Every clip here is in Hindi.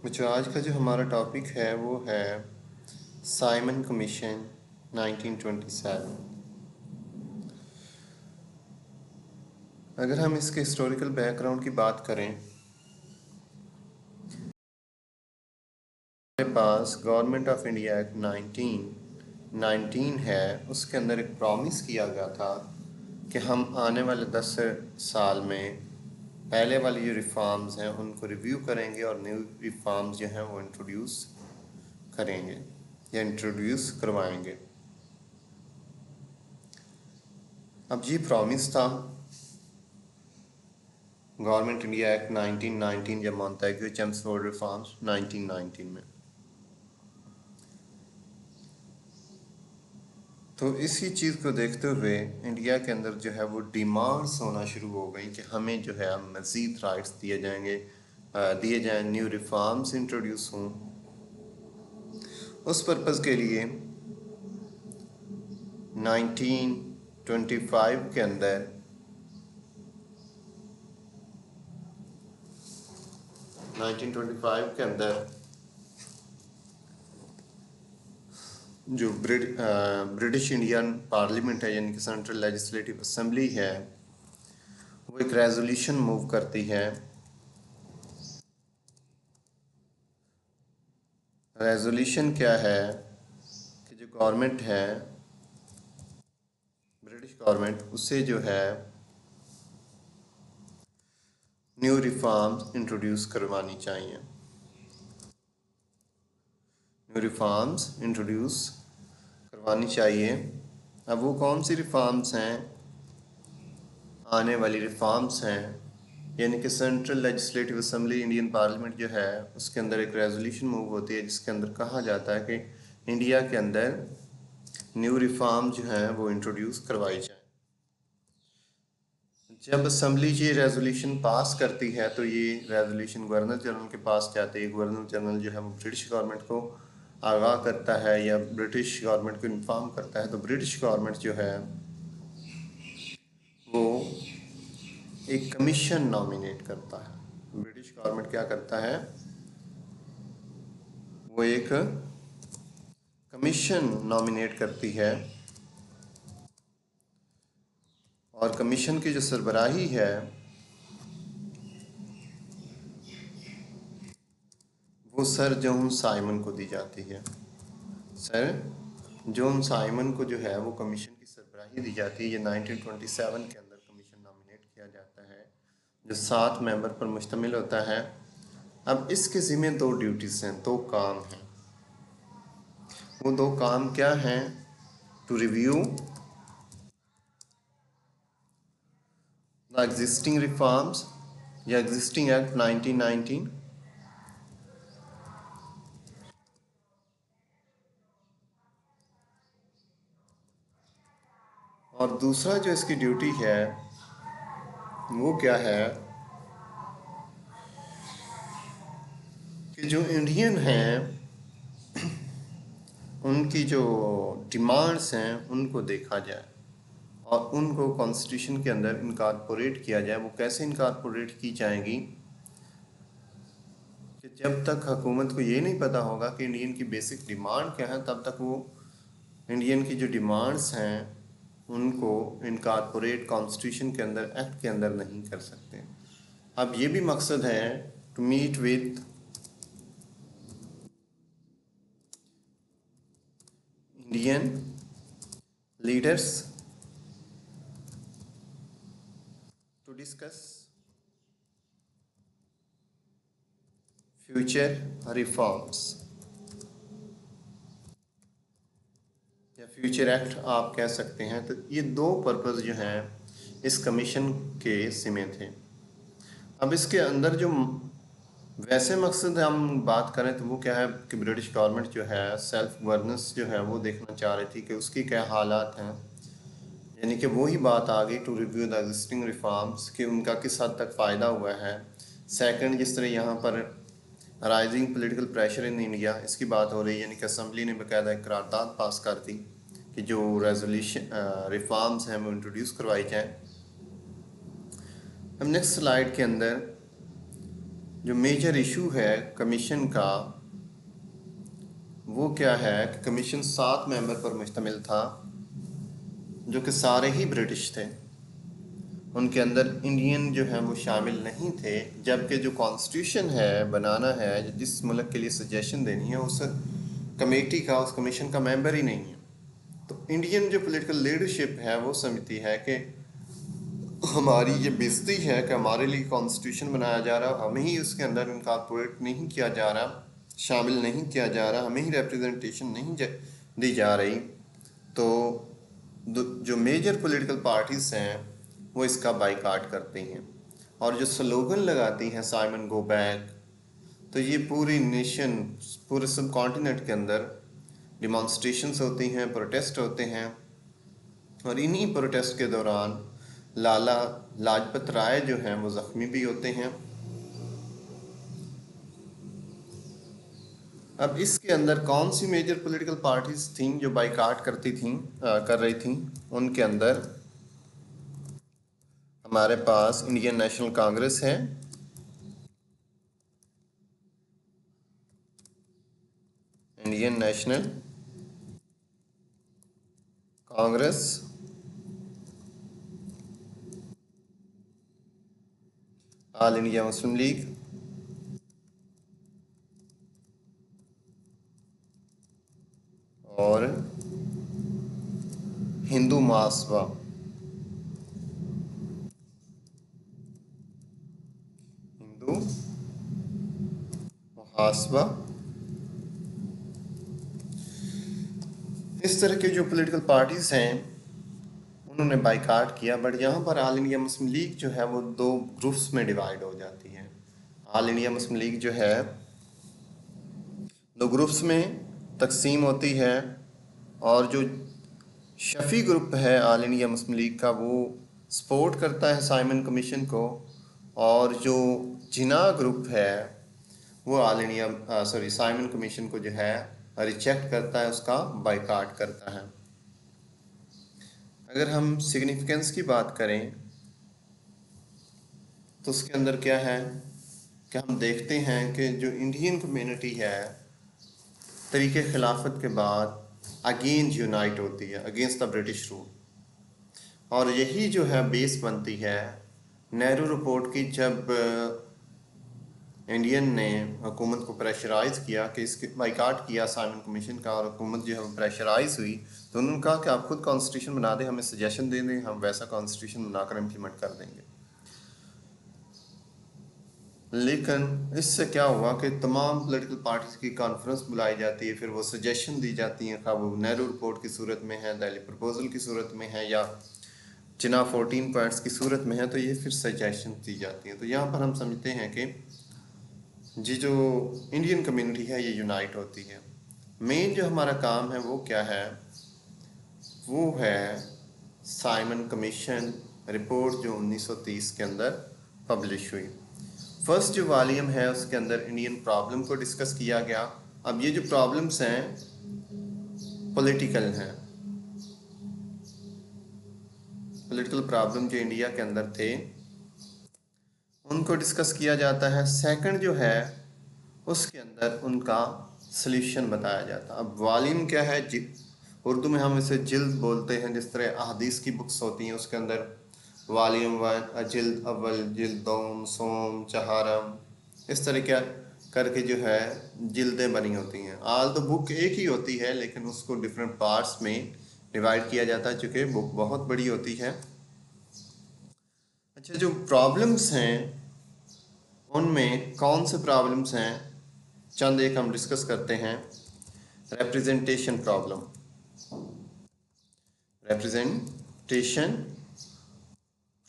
जो आज का जो हमारा टॉपिक है वो है साइमन कमीशन 1927। अगर हम इसके हिस्टोरिकल बैकग्राउंड की बात करें, हमारे पास गवर्नमेंट ऑफ इंडिया एक्ट 1919 है। उसके अंदर एक प्रॉमिस किया गया था कि हम आने वाले 10 साल में पहले वाली जो रिफॉर्म्स हैं उनको रिव्यू करेंगे और न्यू रिफॉर्म्स जो हैं वो इंट्रोड्यूस करेंगे या इंट्रोड्यूस करवाएंगे। अब ये प्रॉमिस था गवर्नमेंट इंडिया एक्ट 1919 जब मॉन्टेग्यू चेम्सफोर्ड रिफॉर्म्स 1919 में। तो इसी चीज़ को देखते हुए इंडिया के अंदर जो है वो डिमांड्स होना शुरू हो गई कि हमें जो है मज़ीद राइट्स दिए जाएंगे, दिए जाएं, न्यू रिफॉर्म्स इंट्रोड्यूस हों। उस पर्पज़ के लिए 1925 के अंदर जो ब्रिटिश इंडियन पार्लियामेंट है यानी कि सेंट्रल लेजिस्लेटिव असेंबली है, वो एक रेजोल्यूशन मूव करती है। रेजोल्यूशन क्या है कि जो गवर्नमेंट है, ब्रिटिश गवर्नमेंट, उसे जो है न्यू रिफॉर्म्स इंट्रोड्यूस करवानी चाहिए। न्यू रिफॉर्म्स इंट्रोड्यूस करवानी चाहिए। अब वो कौन सी रिफॉर्म्स हैं? आने वाली रिफॉर्म्स हैं, यानी कि central legislative assembly Indian parliament जो है उसके अंदर एक रेजोल्यूशन मूव होती है जिसके अंदर कहा जाता है कि इंडिया के अंदर न्यू रिफॉर्म जो हैं वो इंट्रोड्यूस करवाई जाए। जब असेंबली ये रेजोल्यूशन पास करती है तो ये रेजोल्यूशन गवर्नर जनरल के पास जाती है। गवर्नर जनरल जो है वो ब्रिटिश गवर्नमेंट को आगाह करता है या ब्रिटिश गवर्नमेंट को इन्फॉर्म करता है। तो ब्रिटिश गवर्नमेंट जो है वो एक कमीशन नॉमिनेट करता है। ब्रिटिश गवर्नमेंट क्या करता है? वो एक कमीशन नॉमिनेट करती है और कमीशन की जो सरबराही है वो सर जॉन साइमन को दी जाती है। सर जॉन साइमन को जो है वो कमीशन की सरबराही दी जाती है। ये 1927 के अंदर कमीशन नॉमिनेट किया जाता है जो 7 मेंबर पर मुश्तमिल होता है। अब इसके ज़िम्मे 2 ड्यूटीज़ हैं, 2 काम हैं। वो 2 काम क्या हैं? To review the existing reforms या एग्जिस्टिंग एक्ट 1919, और दूसरा जो इसकी ड्यूटी है वो क्या है कि जो इंडियन हैं उनकी जो डिमांड्स हैं उनको देखा जाए और उनको कॉन्स्टिट्यूशन के अंदर इनकॉर्पोरेट किया जाए। वो कैसे इनकॉर्पोरेट की जाएंगी कि जब तक हुकूमत को ये नहीं पता होगा कि इंडियन की बेसिक डिमांड क्या है, तब तक वो इंडियन की जो डिमांड्स हैं उनको इनकॉर्पोरेट कॉन्स्टिट्यूशन के अंदर, एक्ट के अंदर नहीं कर सकते। अब ये भी मकसद है to meet with Indian leaders to discuss future reforms या फ्यूचर एक्ट आप कह सकते हैं। तो ये 2 पर्पस जो हैं इस कमीशन के सिमे थे। अब इसके अंदर जो वैसे मकसद हम बात करें तो वो क्या है कि ब्रिटिश गवर्नमेंट जो है सेल्फ गवर्नेंस जो है वो देखना चाह रही थी कि उसकी क्या हालात हैं, यानी कि वही बात आ गई to review the existing reforms कि उनका किस हद तक फ़ायदा हुआ है। सेकंड, जिस तरह यहाँ पर rising political pressure in India, इसकी बात हो रही है, यानी कि असम्बली ने बाकायदा एक करारदाद पास कर दी कि जो रेजोल्यूशन रिफॉर्म्स हैं वो इंट्रोड्यूस करवाई जाएँ। अब नेक्स्ट स्लाइड के अंदर जो मेजर इशू है कमीशन का वो क्या है कि कमीशन 7 मेंबर पर मुश्तमिल था जो कि सारे ही ब्रिटिश थे। उनके अंदर इंडियन जो है वो शामिल नहीं थे, जबकि जो कॉन्स्टिट्यूशन है बनाना है, जिस मुल्क के लिए सजेशन देनी है, उस कमेटी का, उस कमीशन का मेंबर ही नहीं है। तो इंडियन जो पॉलिटिकल लीडरशिप है वो समझती है कि हमारी ये बेइज्जती है कि हमारे लिए कॉन्स्टिट्यूशन बनाया जा रहा, हमें ही उसके अंदर इनकॉर्पोरेट नहीं किया जा रहा, शामिल नहीं किया जा रहा, हमें ही रिप्रेजेंटेशन नहीं दी जा रही। तो जो मेजर पॉलिटिकल पार्टीज़ हैं वो इसका बाइकाट करती हैं और जो स्लोगन लगाती हैं साइमन गो बैक, तो ये पूरी नेशन, पूरे सब कॉन्टिनेंट के अंदर डिमॉन्स्ट्रेशंस होती हैं, प्रोटेस्ट होते हैं। और इन्हीं प्रोटेस्ट के दौरान लाला लाजपत राय जो हैं वो ज़ख्मी भी होते हैं। अब इसके अंदर कौन सी मेजर पॉलिटिकल पार्टीज थीं जो बाइकाट करती थीं, कर रही थीं? उनके अंदर हमारे पास इंडियन नेशनल कांग्रेस है, Indian national Congress, all India Muslim league, और हिंदू महासभा। हिंदू महासभा। इस तरह के जो पॉलिटिकल पार्टीज हैं उन्होंने बाइकाट किया। बट यहाँ पर ऑल इंडिया मुस्लिम लीग जो है वो 2 ग्रुप्स में डिवाइड हो जाती है। ऑल इंडिया मुस्लिम लीग जो है 2 ग्रुप्स में तकसीम होती है, और जो शफी ग्रुप है ऑल इंडिया मुस्लिम लीग का वो सपोर्ट करता है साइमन कमीशन को, और जो जिना ग्रुप है वो ऑल इंडिया साइमन कमीशन को जो है रिजेक्ट करता है, उसका बाइकाट करता है। अगर हम सिग्निफिकेंस की बात करें तो उसके अंदर क्या है कि हम देखते हैं कि जो इंडियन कम्युनिटी है तरीके खिलाफत के बाद अगेन यूनाइट होती है अगेंस्ट द ब्रिटिश रूल, और यही जो है बेस बनती है नेहरू रिपोर्ट की। जब इंडियन ने हुकूमत को प्रेशराइज किया कि इसके बाइकाट किया साइमन कमीशन का, और हुकूमत जो है प्रेशराइज हुई, तो उन्होंने कहा कि आप खुद कॉन्स्टिट्यूशन बना दें, हमें सजेशन दे दें, हम वैसा कॉन्स्टिट्यूशन बनाकर इम्प्लीमेंट कर देंगे। लेकिन इससे क्या हुआ कि तमाम पॉलिटिकल पार्टीज की कॉन्फ्रेंस बुलाई जाती है, फिर वो सजेशन दी जाती हैं, खा वो नेहरू रिपोर्ट की सूरत में है, दिल्ली प्रपोजल की सूरत में है, या चिना 14 पॉइंट्स की सूरत में है, तो ये फिर सजेशन दी जाती हैं। तो यहाँ पर हम समझते हैं कि जी जो इंडियन कम्युनिटी है ये यूनाइट होती है। मेन जो हमारा काम है वो क्या है, वो है साइमन कमीशन रिपोर्ट जो 1930 के अंदर पब्लिश हुई। फर्स्ट जो वॉल्यूम है उसके अंदर इंडियन प्रॉब्लम को डिस्कस किया गया। अब ये जो प्रॉब्लम्स हैं पॉलिटिकल हैं, पॉलिटिकल प्रॉब्लम जो इंडिया के अंदर थे उनको डिस्कस किया जाता है। सेकंड जो है उसके अंदर उनका सल्यूशन बताया जाता है। अब वॉल्यूम क्या है, उर्दू में हम इसे जिल्द बोलते हैं। जिस तरह अहादीस की बुक्स होती हैं उसके अंदर वॉल्यूम 1, जिल्द अव्वल, जिल्द दोम, सोम, चहारम, इस तरह क्या करके जो है जिल्दें बनी होती हैं। आल तो बुक एक ही होती है लेकिन उसको डिफरेंट पार्ट्स में डिवाइड किया जाता है चूँकि बुक बहुत बड़ी होती है। अच्छा, जो प्रॉब्लम्स हैं उनमें कौन से प्रॉब्लम्स हैं, चंद एक हम डिस्कस करते हैं। Representation problem, representation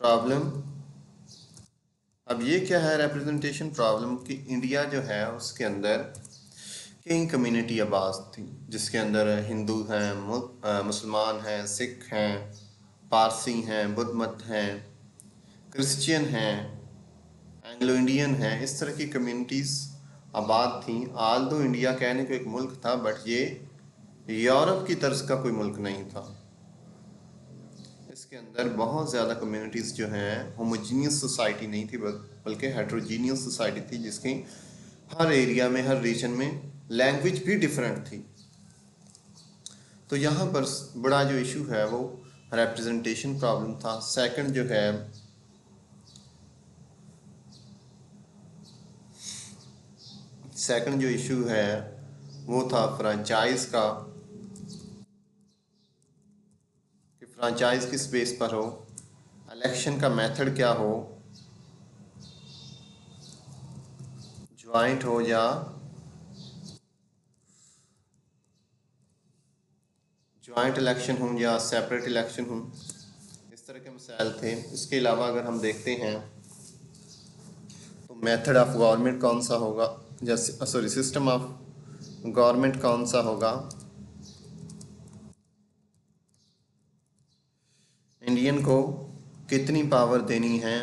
problem. अब ये क्या है रिप्रेजेंटेशन प्रॉब्लम कि इंडिया जो है उसके अंदर कई कम्युनिटी आबाद थी, जिसके अंदर हिंदू हैं, मुसलमान हैं, सिख हैं, पारसी हैं, बुद्ध मत हैं, क्रिश्चियन हैं, एंग्लो इंडियन हैं। इस तरह की कम्युनिटीज़ आबाद थी। आल दो इंडिया कहने को एक मुल्क था बट ये यूरोप की तर्ज का कोई मुल्क नहीं था। इसके इसके अंदर बहुत ज़्यादा कम्युनिटीज़ जो हैं होमोजीनियस सोसाइटी नहीं थी, बल्कि हेट्रोजीनियस सोसाइटी थी, जिसकी हर एरिया में, हर रीजन में लैंग्वेज भी डिफरेंट थी। तो यहाँ पर बड़ा जो इशू है वो रिप्रेजेंटेशन प्रॉब्लम था। सेकंड जो है सेकंड जो इशू है वो था फ्रेंचाइज का, कि फ्रेंचाइज किस बेस पर हो, इलेक्शन का मेथड क्या हो, ज्वाइंट हो या ज्वाइंट इलेक्शन हो या सेपरेट इलेक्शन हो, इस तरह के मसाइल थे। इसके अलावा अगर हम देखते हैं तो मेथड ऑफ गवर्नमेंट कौन सा होगा, जैसे सॉरी सिस्टम ऑफ गवर्नमेंट कौन सा होगा, इंडियन को कितनी पावर देनी है,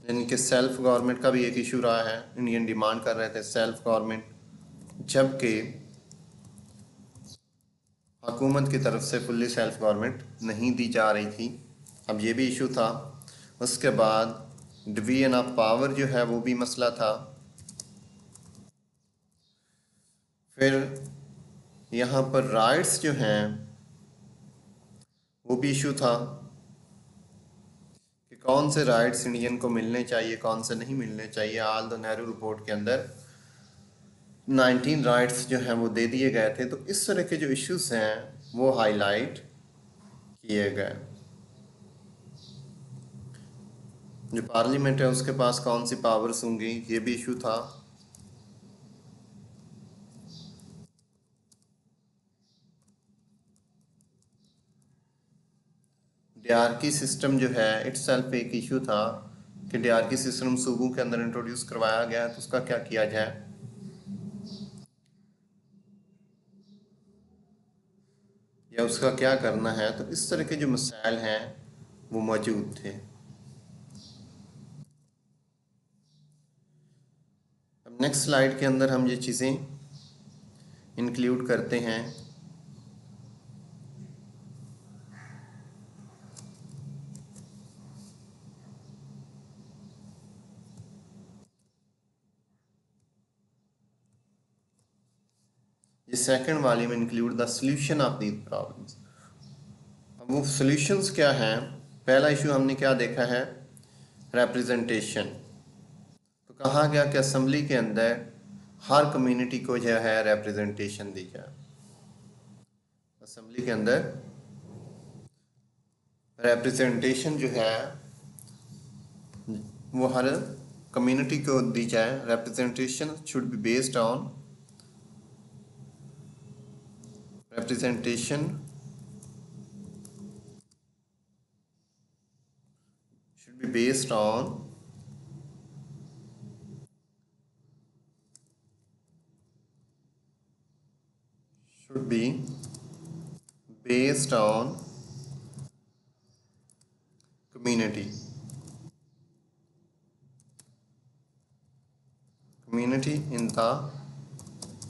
यानी कि सेल्फ गवर्नमेंट का भी एक इशू रहा है। इंडियन डिमांड कर रहे थे सेल्फ गवर्नमेंट, जबकि हुकूमत की तरफ से फुल्ली सेल्फ गवर्नमेंट नहीं दी जा रही थी। अब ये भी इशू था। उसके बाद डिवीजन ऑफ पावर जो है वो भी मसला था। फिर यहाँ पर राइट्स जो हैं वो भी इशू था कि कौन से राइट्स इंडियन को मिलने चाहिए, कौन से नहीं मिलने चाहिए। ऑल द नेहरू रिपोर्ट के अंदर 19 राइट्स जो हैं वो दे दिए गए थे। तो इस तरह के जो इश्यूज हैं वो हाईलाइट किए गए। जो पार्लियामेंट है उसके पास कौन सी पावर्स होंगी, ये भी इशू था। डीआरकी सिस्टम जो है इटसेल्फ एक इशू था कि डीआरकी सिस्टम सूबों के अंदर इंट्रोड्यूस करवाया गया है, तो उसका क्या किया जाए, या उसका क्या करना है। तो इस तरह के जो मसाइल हैं वो मौजूद थे। अब नेक्स्ट स्लाइड के अंदर हम ये चीज़ें इंक्लूड करते हैं। ये सेकंड वाले में include the solution of these problems. अब वो सॉल्यूशंस क्या हैं। पहला इशू हमने क्या देखा है, रिप्रेजेंटेशन। तो कहा गया कि असेंबली के अंदर हर कम्युनिटी को जो है रिप्रेजेंटेशन दी जाए। असेंबली के अंदर रिप्रेजेंटेशन जो है वो हर कम्युनिटी को दी जाए। Representation should be based on representation should be based on community in the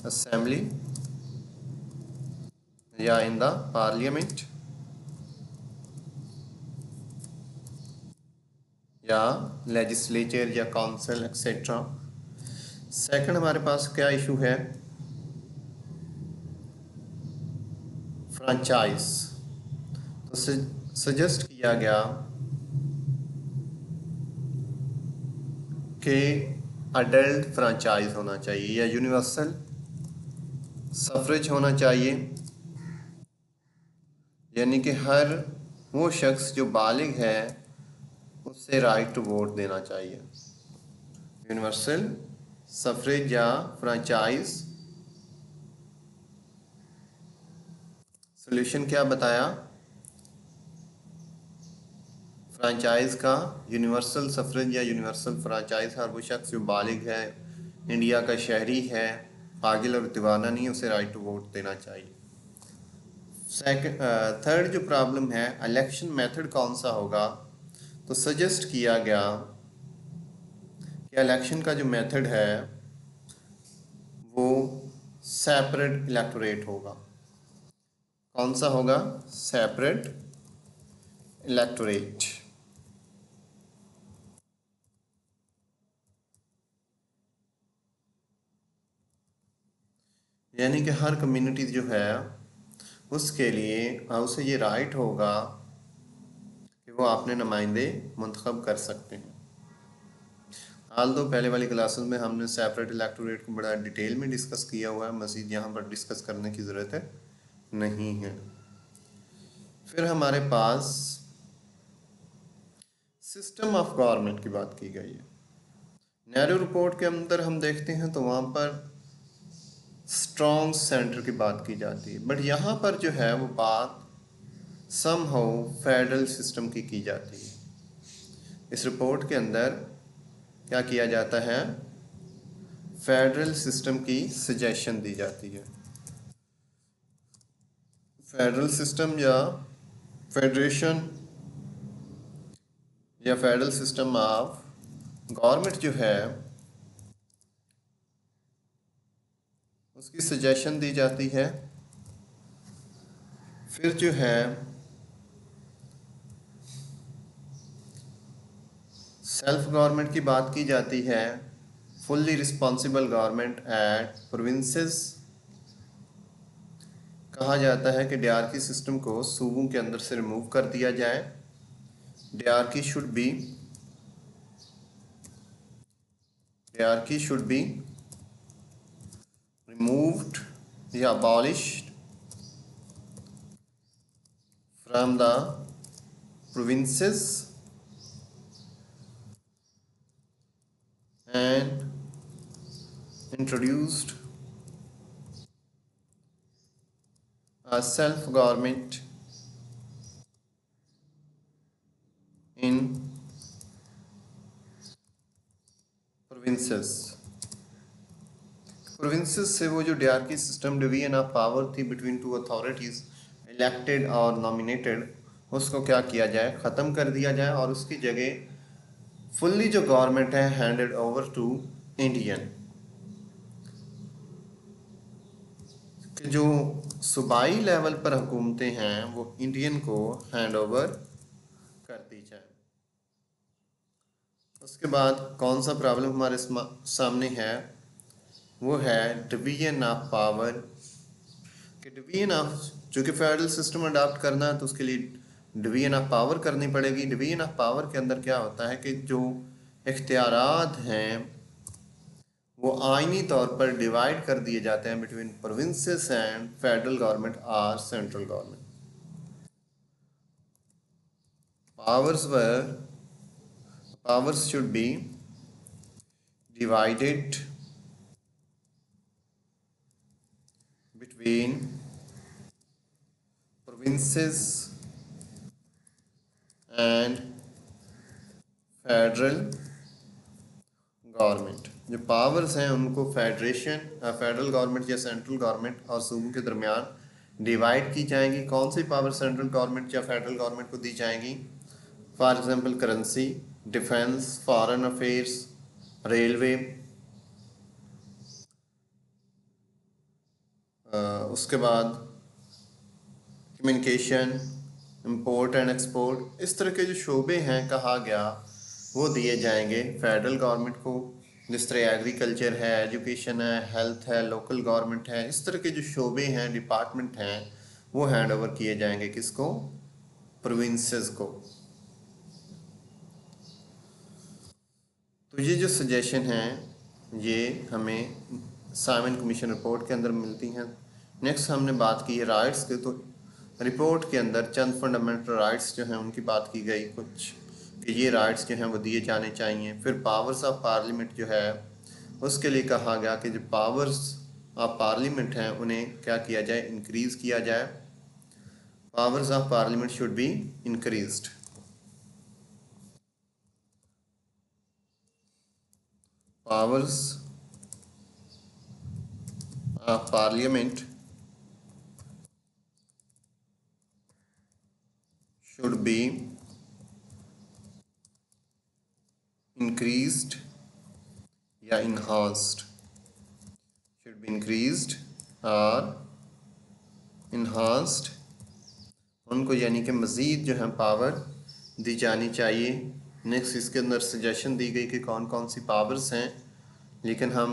assembly या in the parliament या लेजिस्लेचर या काउंसिल एक्सेट्रा। सेकंड हमारे पास क्या इशू है, फ्रेंचाइज। तो सजेस्ट किया गया कि अडल्ट फ्रेंचाइज होना चाहिए या यूनिवर्सल सफरेज होना चाहिए, यानी कि हर वो शख्स जो बालिग है उससे राइट टू वोट देना चाहिए। यूनिवर्सल सफरेज या फ्रेंचाइज। सॉल्यूशन क्या बताया, फ्रेंचाइज का यूनिवर्सल सफरेज या यूनिवर्सल फ्रेंचाइज, हर वो शख्स जो बालिग है, इंडिया का शहरी है, पागिल और दीवाना नहीं, उसे राइट टू वोट देना चाहिए। थर्ड जो प्रॉब्लम है, इलेक्शन मेथड कौन सा होगा। तो सजेस्ट किया गया कि इलेक्शन का जो मेथड है वो सेपरेट इलेक्टोरेट होगा। कौन सा होगा? Separate electorate. यानी कि हर कम्युनिटी जो है उसके लिए उसे ये राइट होगा कि वो अपने नुमाइंदे मुंतखब कर सकते हैं। हाल तो पहले वाली क्लासेस में हमने सेपरेट इलेक्टोरेट को बड़ा डिटेल में डिस्कस किया हुआ है, मज़ीद यहाँ पर डिस्कस करने की ज़रूरत नहीं है। फिर हमारे पास सिस्टम ऑफ गवर्नमेंट की बात की गई है। नेहरू रिपोर्ट के अंदर हम देखते हैं तो वहाँ पर स्ट्रॉन्ग सेंटर की बात की जाती है, बट यहाँ पर जो है वो बात समहाउ फेडरल सिस्टम की जाती है। इस रिपोर्ट के अंदर क्या किया जाता है? फेडरल सिस्टम की सजेशन दी जाती है। फेडरल सिस्टम या फेडरेशन या फेडरल सिस्टम ऑफ गवर्नमेंट जो है उसकी सजेशन दी जाती है। फिर जो है सेल्फ गवर्नमेंट की बात की जाती है। Fully responsible government at provinces. कहा जाता है कि डियारकी सिस्टम को सूबों के अंदर से रिमूव कर दिया जाए। डियारकी शुड बी removed या abolished from the provinces and introduced a self-government in provinces। Provinces से वो जो डियारकी सिस्टम, डिवीजन ऑफ पावर थी बिटवीन टू अथॉरिटीज़, इलेक्टेड और नॉमिनेटेड, उसको क्या किया जाए? ख़त्म कर दिया जाए और उसकी जगह फुल्ली जो गवर्नमेंट है हैंडेड ओवर टू इंडियन। कि जो सूबाई लेवल पर हुकूमतें हैं वो इंडियन को हैंड ओवर कर दी जाए। उसके बाद कौन सा प्रॉब्लम हमारे सामने है? वो है डिवीजन ऑफ पावर। कि डिवीजन ऑफ, चूँकि फेडरल सिस्टम अडॉप्ट करना है तो उसके लिए डिवीजन ऑफ पावर करनी पड़ेगी। डिवीजन ऑफ पावर के अंदर क्या होता है कि जो इख्तियारात हैं वो आइनी तौर पर डिवाइड कर दिए जाते हैं between provinces and federal government और central government. Powers should be divided between provinces and federal government. जो पावर्स हैं उनको फेडरल गवर्नमेंट या सेंट्रल गवर्नमेंट और सूबों के दरमियान डिवाइड की जाएंगी। कौन सी पावर सेंट्रल गवर्नमेंट या फेडरल गवर्नमेंट को दी जाएंगी? For example currency, defence, foreign affairs, railway, उसके बाद कम्युनिकेशन, इंपोर्ट एंड एक्सपोर्ट। इस तरह के जो शोबे हैं कहा गया वो दिए जाएंगे फेडरल गवर्नमेंट को। जिस तरह एग्रीकल्चर है, एजुकेशन है, हेल्थ है, लोकल गवर्नमेंट है, इस तरह के जो शोबे हैं, डिपार्टमेंट हैं, वो हैंड ओवर किए जाएंगे किसको? प्रोविंसेस को। तो ये जो सजेशन हैं ये हमें साइमन कमीशन रिपोर्ट के अंदर मिलती हैं। नेक्स्ट हमने बात की है राइट्स की। तो रिपोर्ट के अंदर चंद फंडामेंटल राइट्स जो हैं उनकी बात की गई कुछ, कि ये राइट्स जो हैं वो दिए जाने चाहिए। फिर पावर्स ऑफ पार्लियामेंट जो है उसके लिए कहा गया कि जो पावर्स ऑफ पार्लियामेंट हैं उन्हें क्या किया जाए? इंक्रीज़ किया जाए। Powers of parliament should be increased. Powers of Parliament should be increased या enhanced। should be increased or enhanced, उनको यानी कि मज़ीद जो है पावर दी जानी चाहिए। नेक्स्ट इसके अंदर सजेशन दी गई कि कौन कौन सी पावर्स हैं, लेकिन हम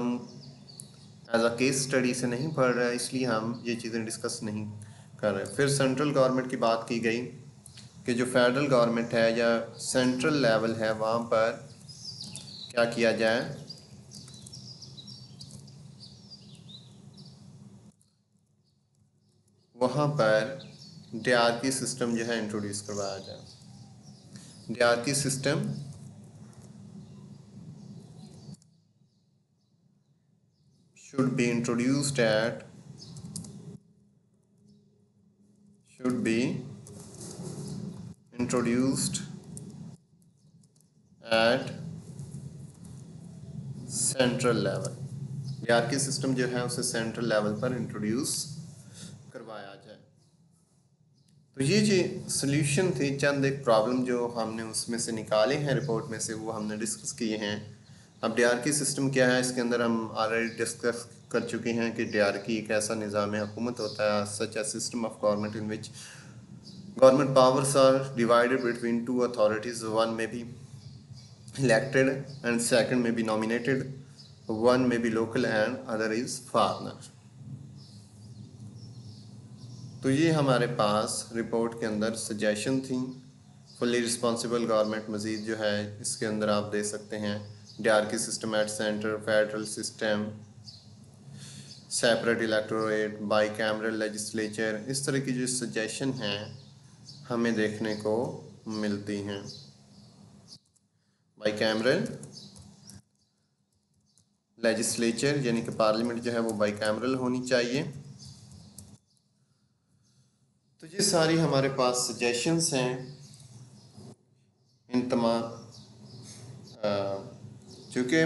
एज अ केस स्टडी से नहीं पढ़ रहे, इसलिए हम ये चीज़ें डिस्कस नहीं कर रहे। फिर सेंट्रल गवर्नमेंट की बात की गई कि जो फेडरल गवर्नमेंट है या सेंट्रल लेवल है, वहाँ पर क्या किया जाए, वहाँ पर DRK सिस्टम जो है इंट्रोड्यूस करवाया जाए। DRK system should be introduced at central level. DRK system जो है उसे सेंट्रल लेवल पर इंट्रोड्यूस करवाया जाए। तो ये जो सोल्यूशन थे, चंद एक प्रॉब्लम जो हमने उसमें से निकाले हैं रिपोर्ट में से, वो हमने डिस्कस किए हैं। अब DRK सिस्टम क्या है, इसके अंदर हम ऑलरेडी डिस्कस कर चुके हैं कि DRK एक ऐसा निज़ाम हुकूमत होता है, such a system of government in which government powers are divided between two authorities. One may be elected and second may be nominated. One may be local and other is foreigner. तो ये हमारे पास रिपोर्ट के अंदर सजेशन थी। फुली रिस्पॉन्सिबल गवर्नमेंट मज़ीद जो है इसके अंदर आप दे सकते हैं DRK system at centre, federal system, separate electorate, by cameral legislature, इस तरह की जो सजेशन हैं हमें देखने को मिलती हैं। बाई कैमरल लेजिस्लेचर यानी कि पार्लियामेंट जो है वो बाई कैमरल होनी चाहिए। तो ये सारी हमारे पास सजेशंस हैं। इन तमाम चूँकि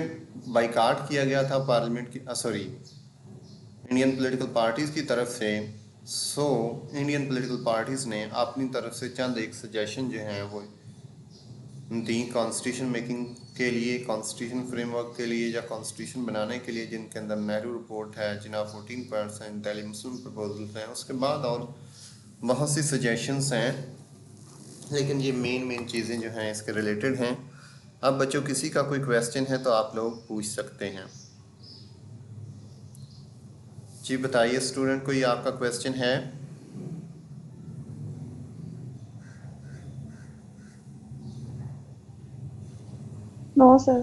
बाइकाट किया गया था पार्लियामेंट की इंडियन पॉलिटिकल पार्टीज़ की तरफ से, इंडियन पॉलिटिकल पार्टीज़ ने अपनी तरफ से चंद एक सजेशन जो हैं वो दी कॉन्स्टिट्यूशन मेकिंग के लिए, कॉन्स्टिट्यूशन फ्रेमवर्क के लिए या कॉन्स्टिट्यूशन बनाने के लिए, जिनके अंदर नेहरू रिपोर्ट है, जिना 14 पॉइंट्स हैं, दिल्ली मुस्लिम प्रपोजल्स हैं, उसके बाद और बहुत सी सजेशंस हैं, लेकिन ये मेन चीज़ें जो हैं इसके रिलेटेड हैं। अब बच्चों किसी का कोई क्वेश्चन है तो आप लोग पूछ सकते हैं। जी बताइए स्टूडेंट, कोई आपका क्वेश्चन है? No sir.